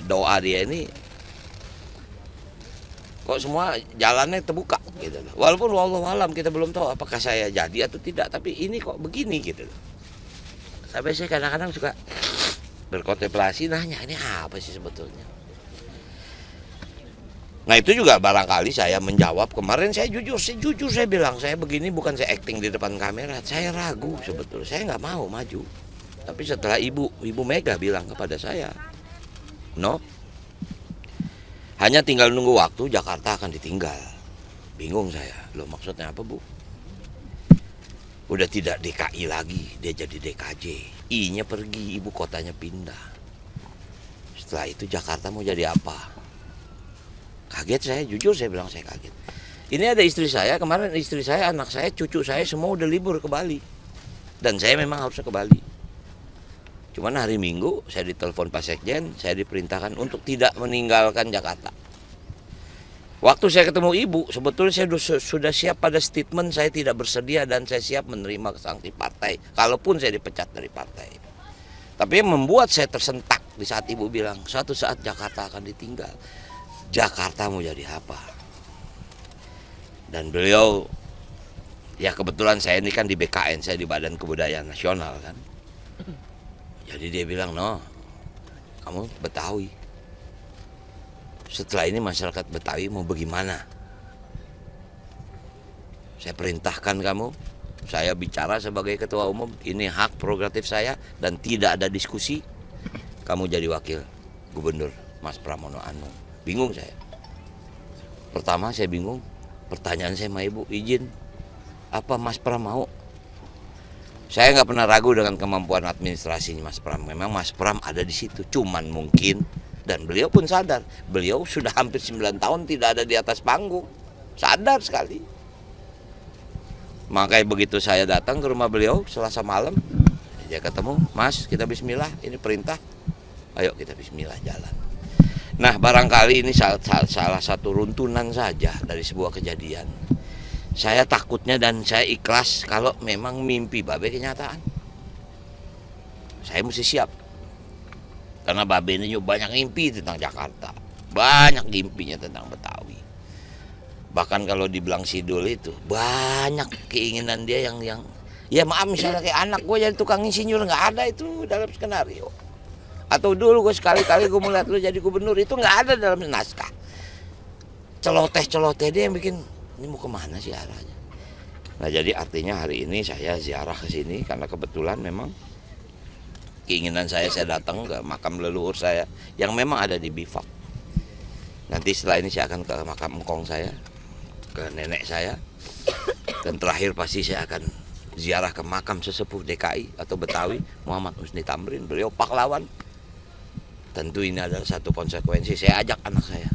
doa dia ini kok semua jalannya terbuka gitu loh. Walaupun wallahu alam kita belum tahu apakah saya jadi atau tidak, tapi ini kok begini gitu loh. Sampai saya kadang-kadang suka berkontemplasi nanya ini apa sih sebetulnya. Nah itu juga barangkali saya menjawab kemarin, saya jujur saya bilang saya begini bukan saya acting di depan kamera, saya ragu sebetulnya, saya nggak mau maju. Tapi setelah Ibu Mega bilang kepada saya, no, hanya tinggal nunggu waktu Jakarta akan ditinggal. Bingung saya, loh maksudnya apa Bu? Udah tidak DKI lagi, dia jadi DKJ. I-nya pergi, ibu kotanya pindah. Setelah itu Jakarta mau jadi apa? Kaget saya, jujur saya bilang saya kaget. Ini ada istri saya, kemarin istri saya, anak saya, cucu saya semua udah libur ke Bali. Dan saya memang harusnya ke Bali. Cuman hari Minggu saya ditelepon Pak Sekjen, saya diperintahkan untuk tidak meninggalkan Jakarta. Waktu saya ketemu ibu, sebetulnya saya sudah siap pada statement saya tidak bersedia dan saya siap menerima sanksi partai. Kalaupun saya dipecat dari partai. Tapi yang membuat saya tersentak di saat ibu bilang, suatu saat Jakarta akan ditinggal. Jakarta mau jadi apa? Dan beliau, ya kebetulan saya ini kan di BKN, saya di Badan Kebudayaan Nasional kan. Jadi dia bilang, no, kamu Betawi. Setelah ini masyarakat Betawi mau bagaimana? Saya perintahkan kamu, saya bicara sebagai ketua umum, ini hak prerogatif saya dan tidak ada diskusi. Kamu jadi wakil gubernur Mas Pramono Anung. Bingung saya. Pertama saya bingung, pertanyaan saya sama ibu, izin apa Mas Pram mau? Saya nggak pernah ragu dengan kemampuan administrasinya Mas Pram. Memang Mas Pram ada di situ, cuman mungkin, dan beliau pun sadar, beliau sudah hampir 9 tahun tidak ada di atas panggung, sadar sekali. Makanya begitu saya datang ke rumah beliau Selasa malam, dia ketemu, Mas kita bismillah, ini perintah, ayo kita bismillah jalan. Nah barangkali ini salah satu runtunan saja dari sebuah kejadian. Saya takutnya dan saya ikhlas kalau memang mimpi Babe kenyataan. Saya mesti siap. Karena Babe ini banyak mimpi tentang Jakarta. Banyak mimpinya tentang Betawi. Bahkan kalau dibilang Sidul itu banyak keinginan dia yang ya maaf misalnya kayak anak gue jadi tukang insinyur, nggak ada itu dalam skenario. Atau dulu gue sekali-kali gue melihat lu jadi gubernur, itu nggak ada dalam naskah. Celoteh dia yang bikin ini mau kemana sih arahnya. Nah jadi artinya hari ini saya ziarah ke sini karena kebetulan memang keinginan saya datang ke makam leluhur saya yang memang ada di Bifak. Nanti setelah ini saya akan ke makam engkong saya, ke nenek saya, dan terakhir pasti saya akan ziarah ke makam sesepuh DKI atau Betawi Muhammad Husni Tamrin. Beliau pahlawan. Tentu ini adalah satu konsekuensi. Saya ajak anak saya,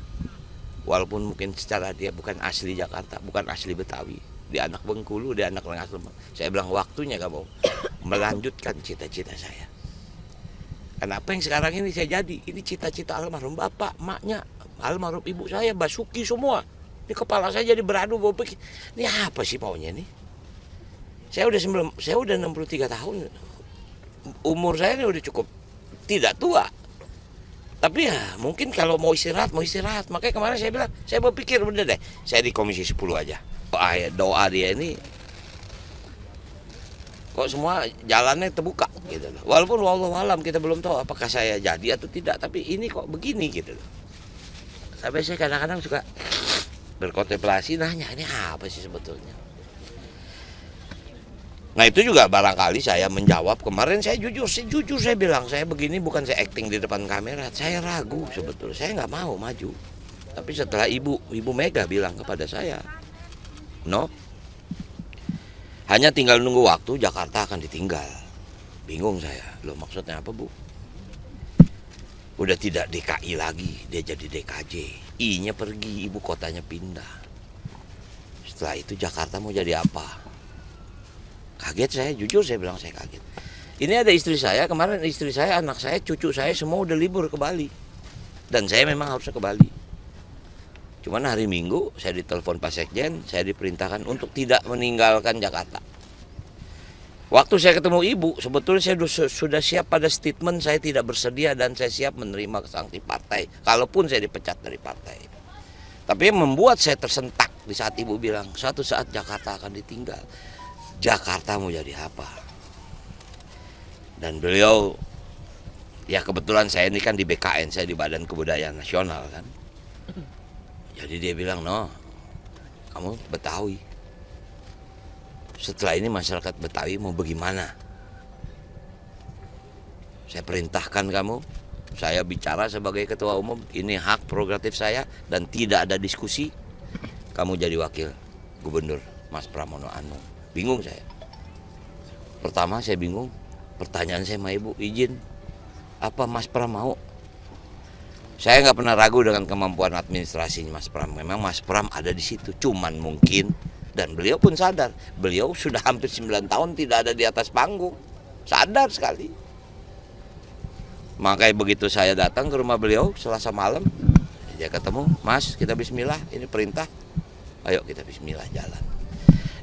walaupun mungkin secara dia bukan asli Jakarta, bukan asli Betawi, dia anak Bengkulu, dia anak Rengas Lembang. Saya bilang waktunya kamu melanjutkan cita-cita saya. Kenapa yang sekarang ini saya jadi? Ini cita-cita almarhum bapak, maknya, almarhum ibu saya, Basuki semua. Ini kepala saya jadi beradu, bawa pikir, ini apa sih maunya nih? Saya udah 63 tahun. Umur saya ini udah cukup tidak tua. Tapi ya mungkin kalau mau istirahat. Makanya kemarin saya bilang, saya berpikir udah deh, saya di Komisi 10 aja. Doa dia ini kok semua jalannya terbuka gitu loh. Walaupun wallahu alam kita belum tahu apakah saya jadi atau tidak, tapi ini kok begini gitu loh. Sampai saya kadang-kadang suka berkontemplasi nanya ini apa sih sebetulnya. Nah itu juga barangkali saya menjawab kemarin, saya jujur saya bilang saya begini bukan saya acting di depan kamera, saya ragu sebetulnya, saya nggak mau maju. Tapi setelah Ibu Mega bilang kepada saya, no, hanya tinggal nunggu waktu Jakarta akan ditinggal. Bingung saya, loh maksudnya apa Bu? Udah tidak DKI lagi, dia jadi DKJ. I-nya pergi, ibu kotanya pindah. Setelah itu Jakarta mau jadi apa? Kaget saya, jujur saya bilang saya kaget. Ini ada istri saya, kemarin istri saya, anak saya, cucu saya semua udah libur ke Bali. Dan saya memang harusnya ke Bali. Cuman hari Minggu saya ditelepon Pak Sekjen, saya diperintahkan untuk tidak meninggalkan Jakarta. Waktu saya ketemu ibu, sebetulnya saya sudah siap pada statement saya tidak bersedia dan saya siap menerima sanksi partai, kalaupun saya dipecat dari partai. Tapi yang membuat saya tersentak di saat ibu bilang, suatu saat Jakarta akan ditinggal. Jakarta mau jadi apa? Dan beliau, ya kebetulan saya ini kan di BKN, saya di Badan Kebudayaan Nasional kan. Jadi dia bilang, no, kamu Betawi. Setelah ini masyarakat Betawi mau bagaimana? Saya perintahkan kamu, saya bicara sebagai ketua umum, ini hak prerogatif saya dan tidak ada diskusi. Kamu jadi wakil gubernur, Mas Pramono Anung. Bingung saya. Pertama saya bingung, pertanyaan saya sama ibu, izin, apa Mas Pram mau? Saya nggak pernah ragu dengan kemampuan administrasinya Mas Pram. Memang Mas Pram ada di situ, cuman mungkin. Dan beliau pun sadar, beliau sudah hampir 9 tahun tidak ada di atas panggung. Sadar sekali. Makanya begitu saya datang ke rumah beliau Selasa malam, dia ketemu, Mas kita bismillah, ini perintah, ayo kita bismillah jalan.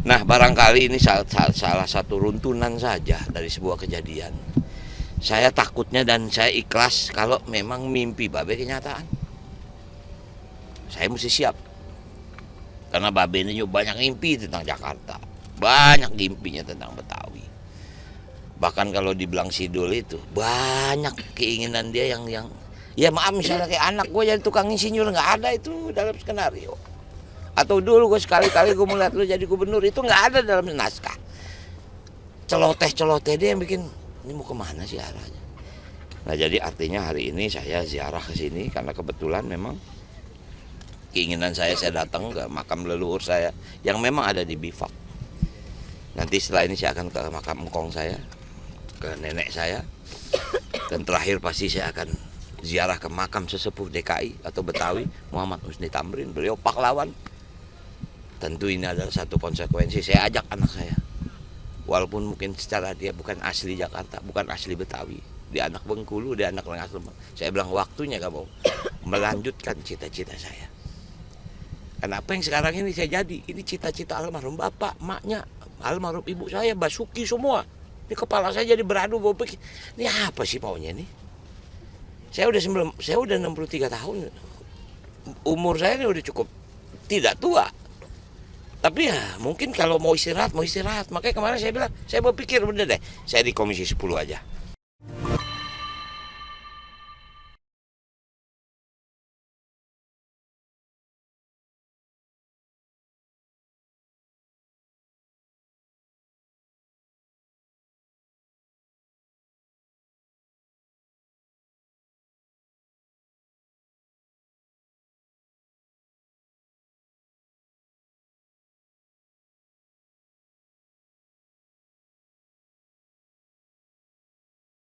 Nah barangkali ini salah satu runtunan saja dari sebuah kejadian. Saya takutnya dan saya ikhlas kalau memang mimpi Babe kenyataan. Saya mesti siap. Karena Babe ini banyak mimpi tentang Jakarta. Banyak mimpinya tentang Betawi. Bahkan kalau dibilang Sidul itu banyak keinginan dia yang ya maaf misalnya kayak anak gue jadi tukang insinyur, nggak ada itu dalam skenario. Atau dulu gue sekali-kali gue melihat lu jadi gubernur, itu nggak ada dalam naskah. Celoteh dia yang bikin ini mau kemana sih arahnya. Nah jadi artinya hari ini saya ziarah ke sini karena kebetulan memang keinginan saya datang ke makam leluhur saya yang memang ada di Bifak. Nanti setelah ini saya akan ke makam engkong saya, ke nenek saya, dan terakhir pasti saya akan ziarah ke makam sesepuh DKI atau Betawi, Muhammad Husni Tamrin. Beliau pahlawan. Tentu ini adalah satu konsekuensi. Saya ajak anak saya, walaupun mungkin secara dia bukan asli Jakarta, bukan asli Betawi, dia anak Bengkulu, dia anak Lengas Lembang. Saya bilang waktunya kamu melanjutkan cita-cita saya. Kenapa yang sekarang ini saya jadi? Ini cita-cita almarhum bapak, maknya, almarhum ibu saya, Basuki semua. Ini kepala saya jadi beradu, pikir, ini apa sih maunya ini? Saya udah 63 tahun. Umur saya ini udah cukup tidak tua. Tapi ya mungkin kalau mau istirahat. Makanya kemarin saya bilang, saya berpikir bener deh, saya di Komisi 10 aja.